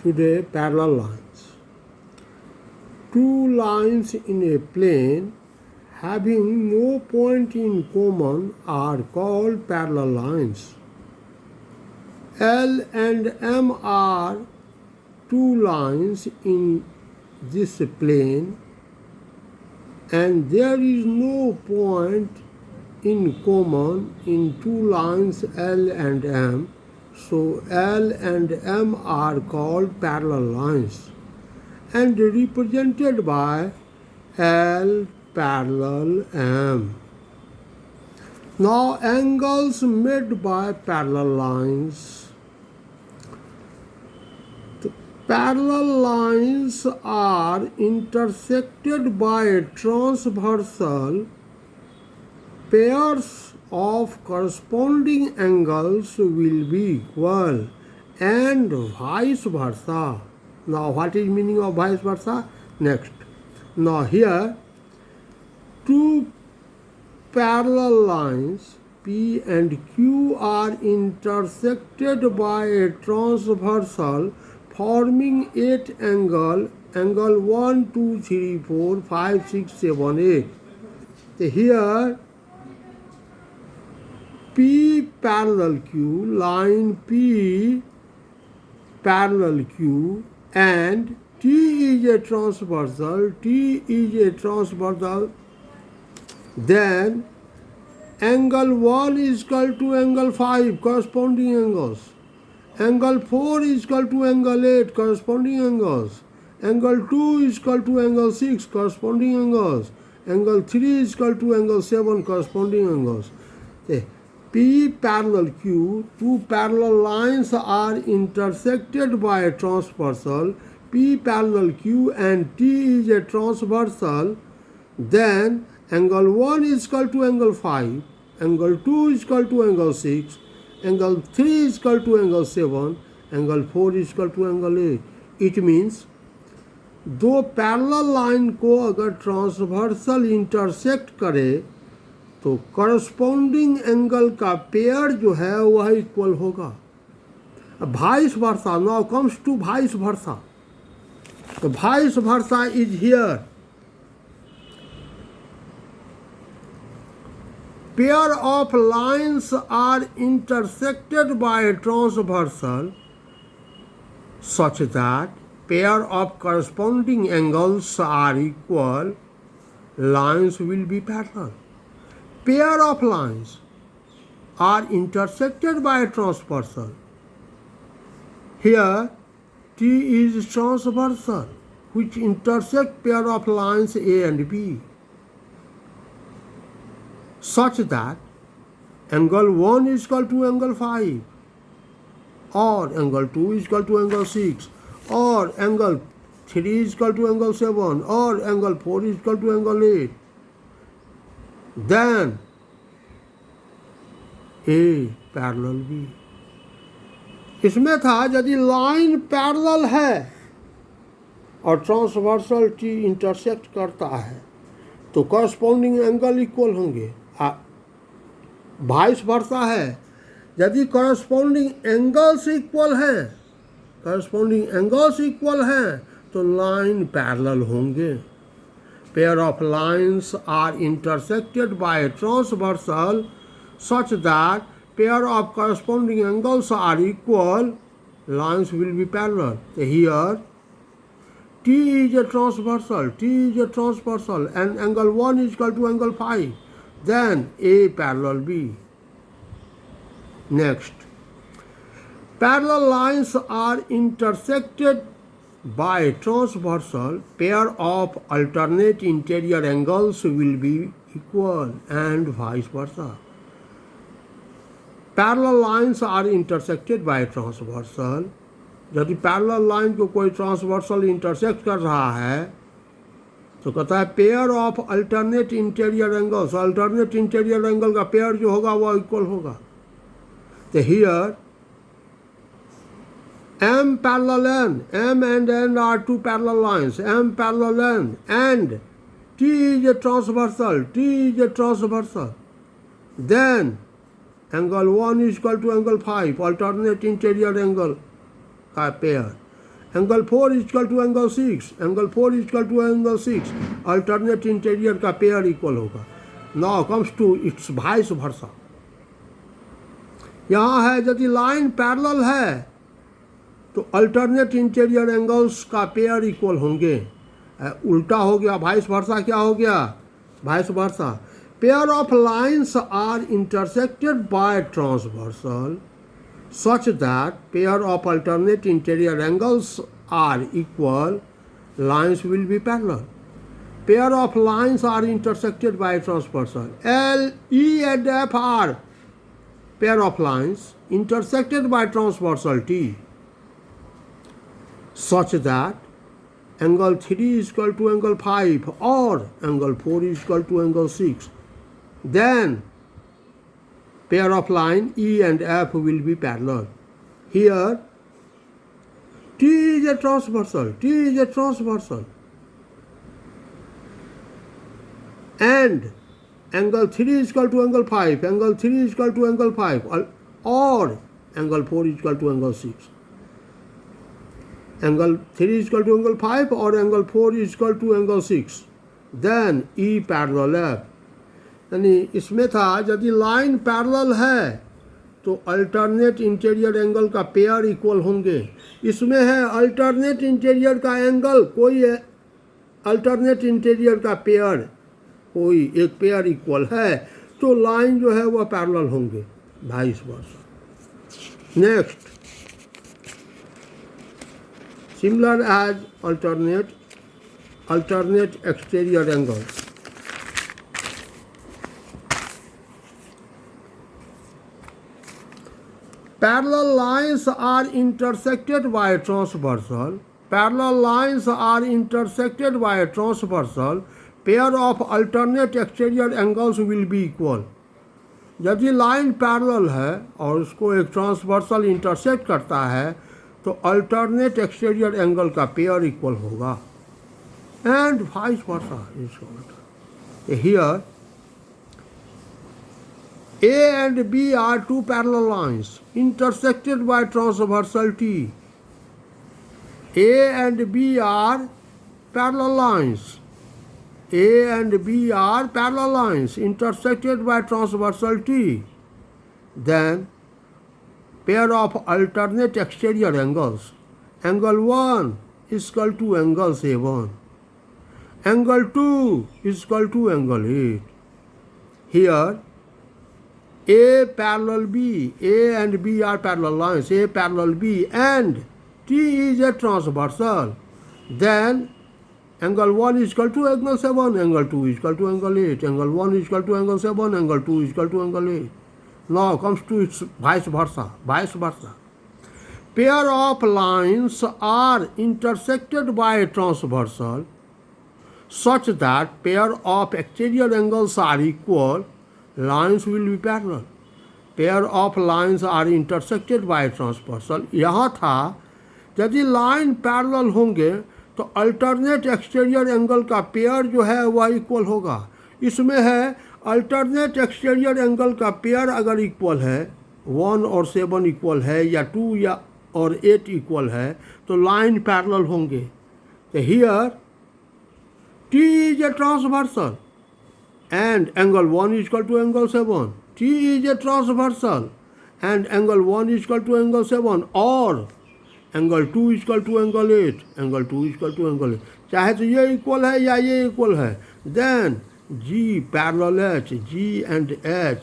Today, parallel lines. Two lines in a plane having no point in common are called parallel lines. L and M are two lines in this plane, and there is no point in common in two lines L and M, so L and M are called parallel lines and represented by L parallel M. Now, angles made by parallel lines. The parallel lines are intersected by transversal pairs of corresponding angles will be equal and vice versa. Now, what is meaning of vice versa? Next. Now, here two parallel lines P and Q are intersected by a transversal forming 8 angle 1, 2, 3, 4, 5, 6, 7, 8. So here P parallel Q, line P parallel Q, and T is a transversal, then angle 1 is equal to angle 5, corresponding angles. Angle 4 is equal to angle 8, corresponding angles. Angle 2 is equal to angle 6, corresponding angles. Angle 3 is equal to angle 7, corresponding angles. P parallel Q, two parallel lines are intersected by a transversal. P parallel Q and T is a transversal. Then angle 1 is equal to angle 5, angle 2 is equal to angle 6, angle 3 is equal to angle 7, angle 4 is equal to angle 8. It means दो parallel line को अगर transversal intersect करे तो corresponding angle का pair जो है वह equal होगा. Vice versa. Now comes to vice versa. The vice versa is here. Pair of lines are intersected by a transversal such that pair of corresponding angles are equal. Lines will be parallel. Pair of lines are intersected by a transversal. Here T is transversal which intersect pair of lines A and B such that angle 1 is equal to angle 5 or angle 2 is equal to angle 6 or angle 3 is equal to angle 7 or angle 4 is equal to angle 8. Then A parallel B. इसमें था यदि line parallel है और transversal T intersect करता है तो corresponding angle equal होंगे. Vice versa है यदि कॉरस्पॉन्डिंग एंगल्स इक्वल हैं तो लाइन पैरेलल होंगे. Pair of lines are intersected by transversal such that pair of corresponding angles are equal, lines will be parallel. So here T is a transversal and angle 1 is equal to angle 5. Then A parallel B. Next, parallel lines are intersected by transversal. Pair of alternate interior angles will be equal and vice versa. Parallel lines are intersected by transversal. यदि parallel line को कोई transversal intersect कर रहा है तो कहता है pair of alternate interior angles. Alternate interior angle का पेयर जो होगा वह इक्वल होगा. तो here M parallel N, M and N are two parallel lines. M parallel N and T is a transversal. Then angle 1 is equal to angle 5, alternate interior angle का pair. Angle 4 is equal to angle 6, angle 4 is equal to angle 6, alternate interior का pair equal होगा. Now comes to its vice versa. यहाँ है यदि line parallel है तो alternate interior angles का pair equal होंगे. उल्टा हो गया, वाइस वर्सा क्या हो गया, vice versa. Pair of lines are intersected by transversal such that pair of alternate interior angles are equal, lines will be parallel. Pair of lines are intersected by transversal. L, E and F are pair of lines intersected by transversal T such that angle 3 is equal to angle 5 or angle 4 is equal to angle 6. Then pair of line E and F will be parallel. Here T is a transversal, T is a transversal, and angle 3 is equal to angle 5, angle 3 is equal to angle 5 or angle 4 is equal to angle 6. Angle 3 is equal to angle 5 or angle 4 is equal to angle 6. Then E parallel F. यानी इसमें था यदि line parallel है तो alternate interior angle का pair equal होंगे. इसमें है अल्टरनेट इंटीरियर का एंगल, कोई अल्टरनेट इंटीरियर का पेयर, कोई एक पेयर इक्वल है तो लाइन जो है वह पैरेलल होंगे, vice versa. Next, similar as alternate exterior angles. Parallel lines are intersected by transversal. Parallel lines are intersected by a transversal. Pair of alternate exterior angles will be equal. यदि line parallel है और उसको एक transversal intersect करता है तो alternate exterior angle का pair equal होगा. And vice versa is here. A and B are two parallel lines intersected by transversal T. A and B are parallel lines. A and B are parallel lines intersected by transversal T. Then pair of alternate exterior angles. Angle 1 is equal to angle 7. Angle 2 is equal to angle 8. Here A parallel B, A and B are parallel lines, A parallel B and T is a transversal. Then angle 1 is equal to angle 7, angle 2 is equal to angle 8, angle 1 is equal to angle 7, angle 2 is equal to angle 8. Now comes to its vice versa, vice versa. Pair of lines are intersected by a transversal such that pair of exterior angles are equal, lines will be parallel. Pair of lines are intersected by transversal. यहाँ था यदि line parallel होंगे तो alternate exterior angle का pair जो है वह equal होगा. इसमें है अल्टरनेट एक्सटीरियर एंगल का पेयर अगर इक्वल है, 1 और 7 इक्वल है या 2 या और 8 इक्वल है तो लाइन पैरेलल होंगे. तो here T is a transversal and angle 1 is equal to angle 7. T is a transversal and angle 1 is equal to angle 7 or angle 2 is equal to angle 8. Angle 2 is equal to angle 8. चाहे तो ये equal है या ये equal है. Then G parallel H, G and H,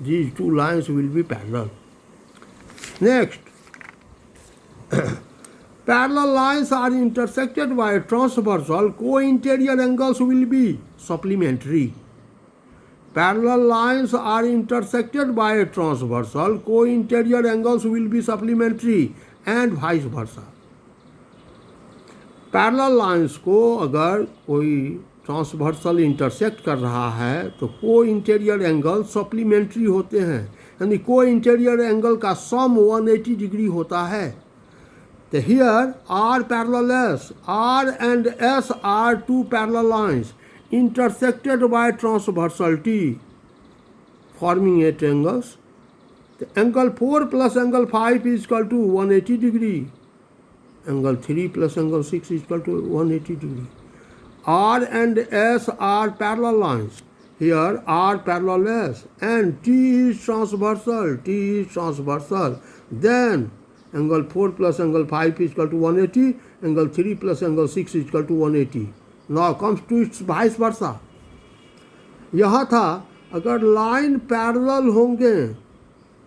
these two lines will be parallel. Next, parallel lines are intersected by transversal. Co-interior angles will be supplementary. Parallel lines are intersected by a transversal. Co-interior angles will be supplementary and vice versa. Parallel lines को अगर कोई transversal intersect कर रहा है तो को interior angle supplementary होते हैं, यानी को इंटीरियर एंगल का सम 180 डिग्री होता है. तो here R parallel S, R and S are two parallel lines intersected by transversal T forming 8 angles. The angle 4 plus angle 5 is equal to 180 degree. angle 3 plus angle 6 is equal to 180 degree. R and S are parallel lines. Here R parallel S and T is transversal. T is transversal. Then angle 4 plus angle 5 is equal to 180. Angle 3 plus angle 6 is equal to 180. Now comes to its vice versa. यहाँ था अगर line parallel होंगे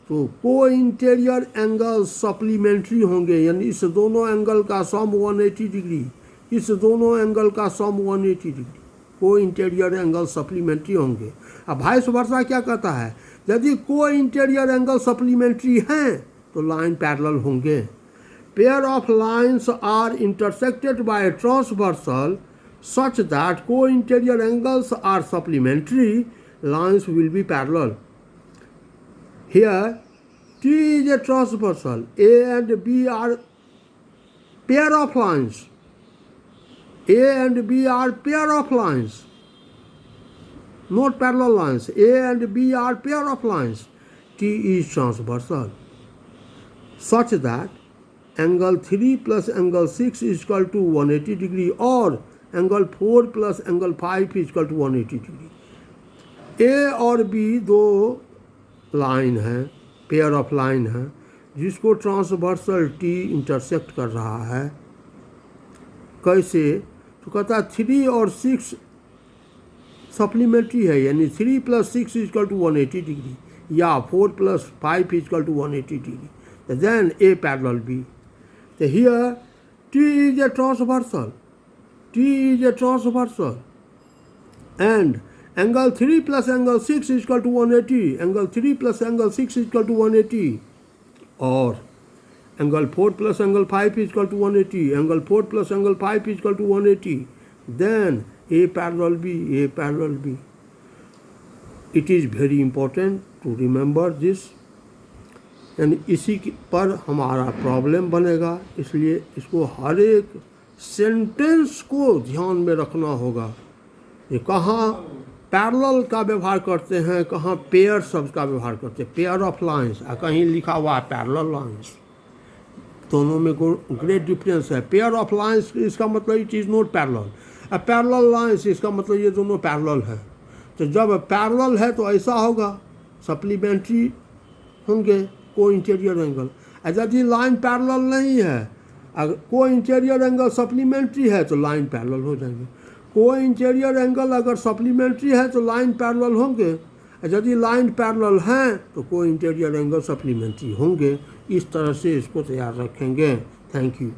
तो को interior angle supplementary होंगे, यानी इस दोनों एंगल का सम 180 डिग्री, इस दोनों एंगल का सम 180 डिग्री, को इंटीरियर एंगल सप्लीमेंट्री होंगे। अब वाइस वर्सा क्या कहता है, यदि को इंटीरियर एंगल सप्लीमेंट्री हैं तो लाइन पैरेलल होंगे। Pair of lines are intersected by transversal such that co-interior angles are supplementary, lines will be parallel. Here T is a transversal, A and B are pair of lines. A and B are pair of lines, not parallel lines. A and B are pair of lines. T is transversal such that angle 3 plus angle 6 is equal to 180 degree or angle 4 plus angle 5 is equal to 180 degree. A और B दो line हैं, pair of line हैं, जिसको transversal T intersect कर रहा है। कैसे? तो कहता है 3 और 6 सप्लीमेंट्री है, यानी 3 plus 6 is equal to 180 degree या 4 plus 5 is equal to 180 degree. Then A parallel B. तो here T is a transversal, T is a transversal and angle 3 plus angle 6 is equal to 180. Angle 3 plus angle 6 is equal to 180 or angle 4 plus angle 5 is equal to 180. Angle 4 plus angle 5 is equal to 180. Then A parallel B, A parallel B. It is very important to remember this. यानी इसी पर हमारा problem बनेगा, इसलिए इसको हर एक sentence को ध्यान में रखना होगा। ये कहाँ पैरेलल का व्यवहार करते हैं, कहाँ पेयर शब्द का व्यवहार करते हैं, पेयर ऑफ लाइंस, कहीं लिखा हुआ है पैरेलल लाइंस। दोनों में ग्रेट डिफरेंस है। पेयर ऑफ लाइंस इसका मतलब it is not parallel, parallel lines इसका मतलब ये दोनों पैरेलल है। तो जब पैरेलल है तो ऐसा होगा, सप्लीमेंट्री होंगे को इंटीरियर एंगल। यदि लाइन पैरेलल नहीं है, अगर को इंटीरियर एंगल सप्लीमेंट्री है तो लाइन पैरेलल हो जाएंगे। को इंटीरियर एंगल अगर सप्लीमेंट्री है तो लाइन पैरेलल होंगे, यदि लाइन पैरेलल हैं तो को इंटीरियर एंगल सप्लीमेंट्री होंगे। इस तरह से इसको तैयार रखेंगे। Thank you.